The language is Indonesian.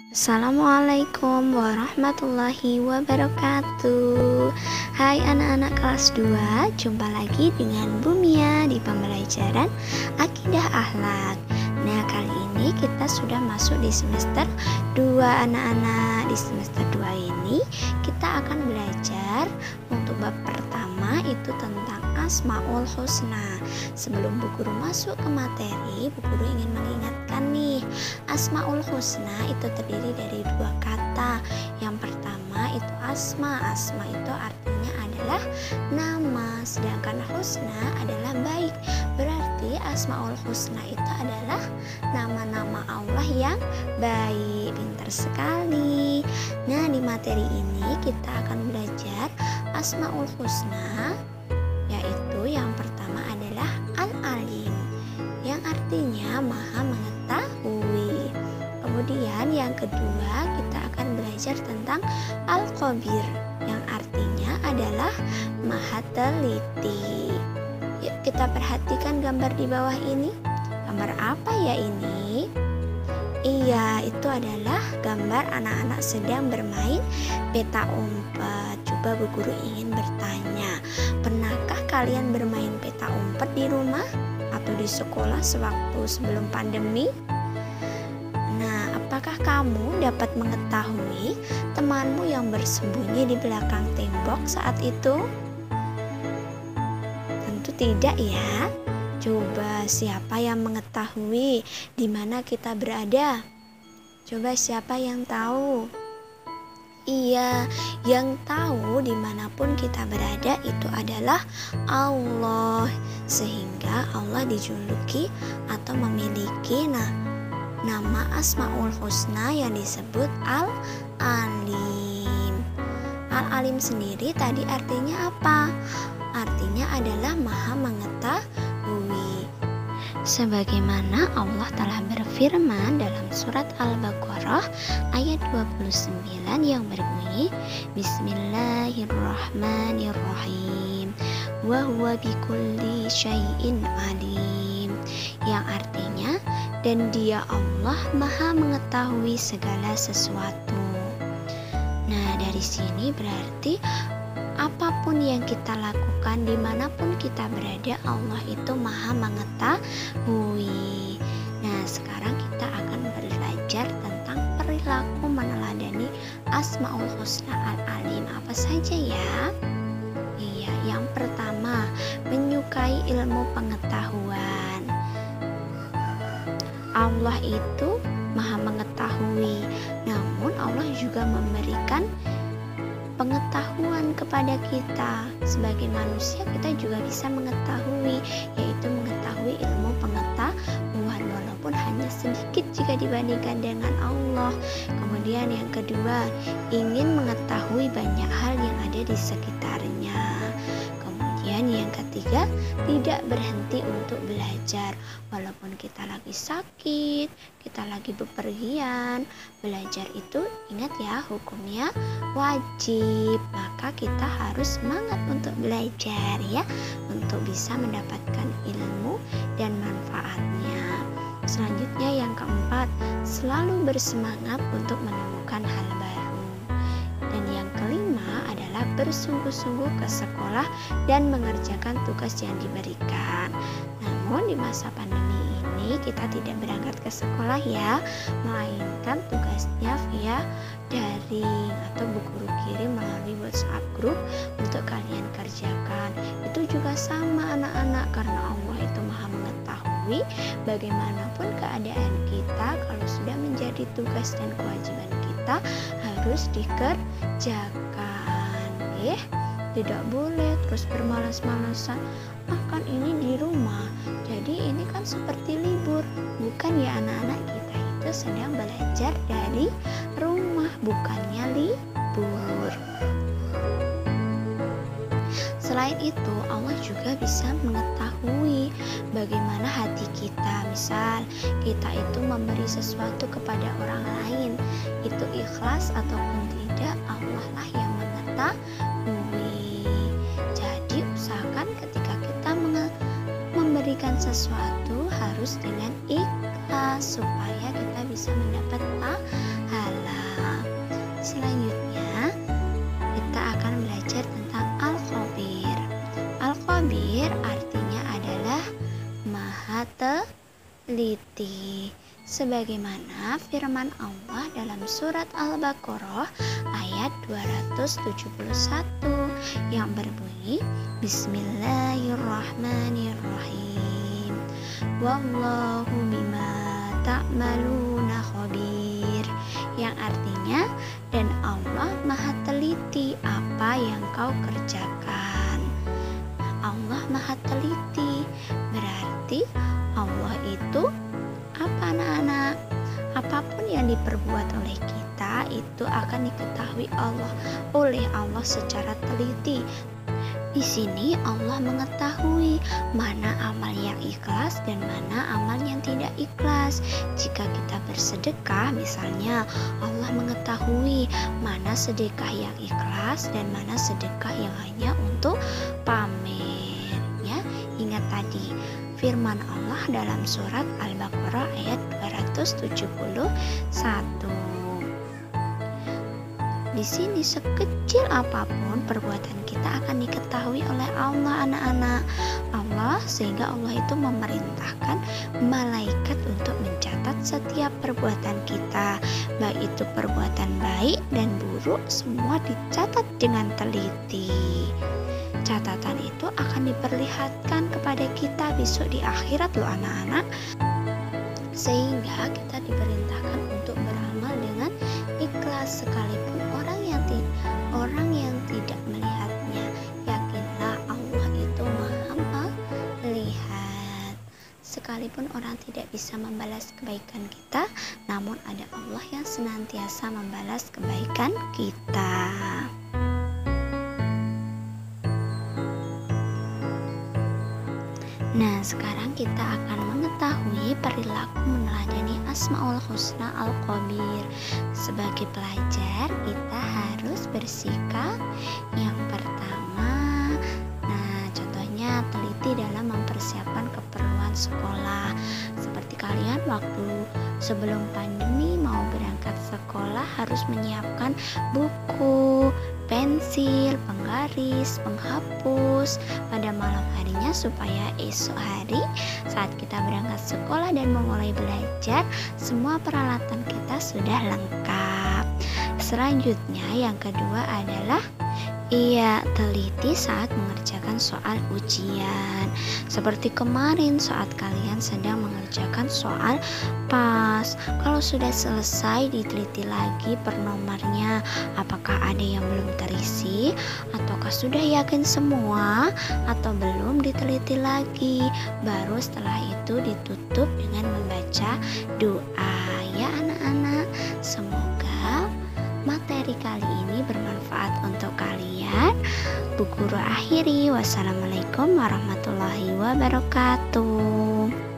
Assalamualaikum warahmatullahi wabarakatuh. Hai anak-anak kelas 2, jumpa lagi dengan Bu Mia di pembelajaran Akidah Akhlak. Nah, kali ini kita sudah masuk di semester 2 anak-anak. Di semester 2 ini kita akan belajar untuk bab pertama itu tentang Asmaul Husna. Sebelum Bu Guru masuk ke materi, Bu Guru ingin mengingatkan nih, Asmaul Husna itu terdiri dari dua kata. Yang pertama itu asma. Asma itu artinya adalah nama, sedangkan husna adalah baik. Berarti Asmaul Husna itu adalah nama-nama Allah yang baik. Pintar sekali. Nah, di materi ini kita akan belajar Asmaul Husna, yaitu yang pertama adalah Al-Alim, yang artinya Maha Mengetahui. Kemudian yang kedua kita akan belajar tentang Al-Khabir, yang artinya adalah Maha Teliti. Yuk kita perhatikan gambar di bawah ini. Gambar apa ya ini? Iya, itu adalah gambar anak-anak sedang bermain peta umpet. Coba Bu Guru ingin bertanya, pernahkah kalian bermain peta umpet di rumah atau di sekolah sewaktu sebelum pandemi? Nah, apakah kamu dapat mengetahui temanmu yang bersembunyi di belakang tembok saat itu? Tentu tidak ya. Coba siapa yang mengetahui di mana kita berada? Coba siapa yang tahu? Iya, yang tahu dimanapun kita berada itu adalah Allah. Sehingga Allah dijuluki atau memiliki nama Asmaul Husna yang disebut Al-Alim. Al-Alim sendiri tadi artinya apa? Artinya adalah Maha Mengetahui. Sebagaimana Allah telah berfirman dalam surat Al-Baqarah ayat 29 yang berbunyi, Bismillahirrahmanirrahim, wa huwa bikulli syai'in alim, yang artinya, dan Dia Allah Maha Mengetahui segala sesuatu. Nah, dari sini berarti apapun yang kita lakukan, dimanapun kita berada, Allah itu Maha Mengetahui. Nah, sekarang kita akan belajar tentang perilaku meneladani Asmaul Husna Al-Alim. Apa saja ya? Iya, yang pertama, menyukai ilmu pengetahuan. Allah itu Maha Mengetahui, namun Allah juga memberikan pengetahuan kepada kita. Sebagai manusia kita juga bisa mengetahui, yaitu mengetahui ilmu pengetahuan walaupun hanya sedikit jika dibandingkan dengan Allah. Kemudian yang kedua, ingin mengetahui banyak hal yang ada di sekitarnya. Kemudian yang ketiga, tidak berhenti untuk belajar walaupun kita lagi sakit, kita lagi bepergian. Belajar itu ingat ya, hukumnya wajib, maka kita harus semangat untuk belajar ya, untuk bisa mendapatkan ilmu dan manfaatnya. Selanjutnya yang keempat, selalu bersemangat untuk menemukan hal baru. Dan yang kelima adalah bersungguh-sungguh ke sekolah dan mengerjakan tugas yang diberikan. Namun di masa pandemi ini kita tidak berangkat ke sekolah ya, melainkan tugasnya via daring atau Bu Guru kirim melalui WhatsApp group untuk kalian kerjakan. Itu juga sama anak-anak, karena Allah itu Maha Mengetahui bagaimanapun keadaan kita. Kalau sudah menjadi tugas dan kewajiban kita harus dikerjakan, tidak boleh terus bermalas-malasan. Kan ini di rumah, jadi ini kan seperti libur. Bukan ya anak-anak, kita itu sedang belajar dari rumah, bukannya libur. Selain itu, Allah juga bisa mengetahui bagaimana hati kita. Misal, kita itu memberi sesuatu kepada orang lain, itu ikhlas ataupun tidak, Allah lah yang mengetahui. Jadi, usahakan ketika kita memberikan sesuatu harus dengan ikhlas supaya kita bisa mendapat pahala. Selanjutnya kita akan belajar tentang Al-Khabir. Al-Khabir artinya adalah Maha Teliti, sebagaimana firman Allah dalam surat Al-Baqarah ayat 271 yang berbunyi Bismillahirrahmanirrahim, Wallahu bima ta'maluna khabir, yang artinya dan Allah Maha teliti apa yang kau kerjakan. Allah Maha teliti berarti Allah itu apa, anak-anak? Apapun yang diperbuat oleh kita itu akan diketahui oleh Allah secara teliti. Di sini Allah mengetahui mana amal yang ikhlas dan mana amal yang tidak ikhlas. Jika kita bersedekah misalnya, Allah mengetahui mana sedekah yang ikhlas dan mana sedekah yang hanya untuk pamer. Ya, ingat tadi firman Allah dalam surat Al-Baqarah ayat 271. Di sini sekecil apapun perbuatan kita akan diketahui oleh Allah, anak-anak. Allah sehingga Allah itu memerintahkan malaikat untuk mencatat setiap perbuatan kita, baik itu perbuatan baik dan buruk, semua dicatat dengan teliti. Catatan itu akan diperlihatkan kepada kita besok di akhirat loh, anak-anak. Sehingga kita diperintahkan untuk beramal dengan ikhlas sekalipun orang yang tidak melihatnya. Yakinlah Allah itu Maha melihat. Sekalipun orang tidak bisa membalas kebaikan kita, namun ada Allah yang senantiasa membalas kebaikan kita. Nah, sekarang kita akan mengetahui perilaku meneladani Asmaul Husna Al-Khabir. Sebagai pelajar, kita harus bersikap yang pertama, contohnya teliti dalam mempersiapkan keperluan sekolah. Seperti kalian waktu sebelum pandemi mau berangkat sekolah harus menyiapkan buku, pensil, penggaris, penghapus pada malam harinya supaya esok hari saat kita berangkat sekolah dan memulai belajar semua peralatan kita sudah lengkap. Selanjutnya yang kedua adalah teliti saat mengerjakan soal ujian. Seperti kemarin saat kalian sedang mengerjakan soal PAS, kalau sudah selesai diteliti lagi per nomornya, apakah ada yang belum terisi, ataukah sudah yakin semua, atau belum diteliti lagi. Baru setelah itu ditutup dengan membaca doa. Ya anak-anak, semoga materi kali ini bermanfaat untuk kalian. Bu Guru akhiri, wassalamualaikum warahmatullahi wabarakatuh.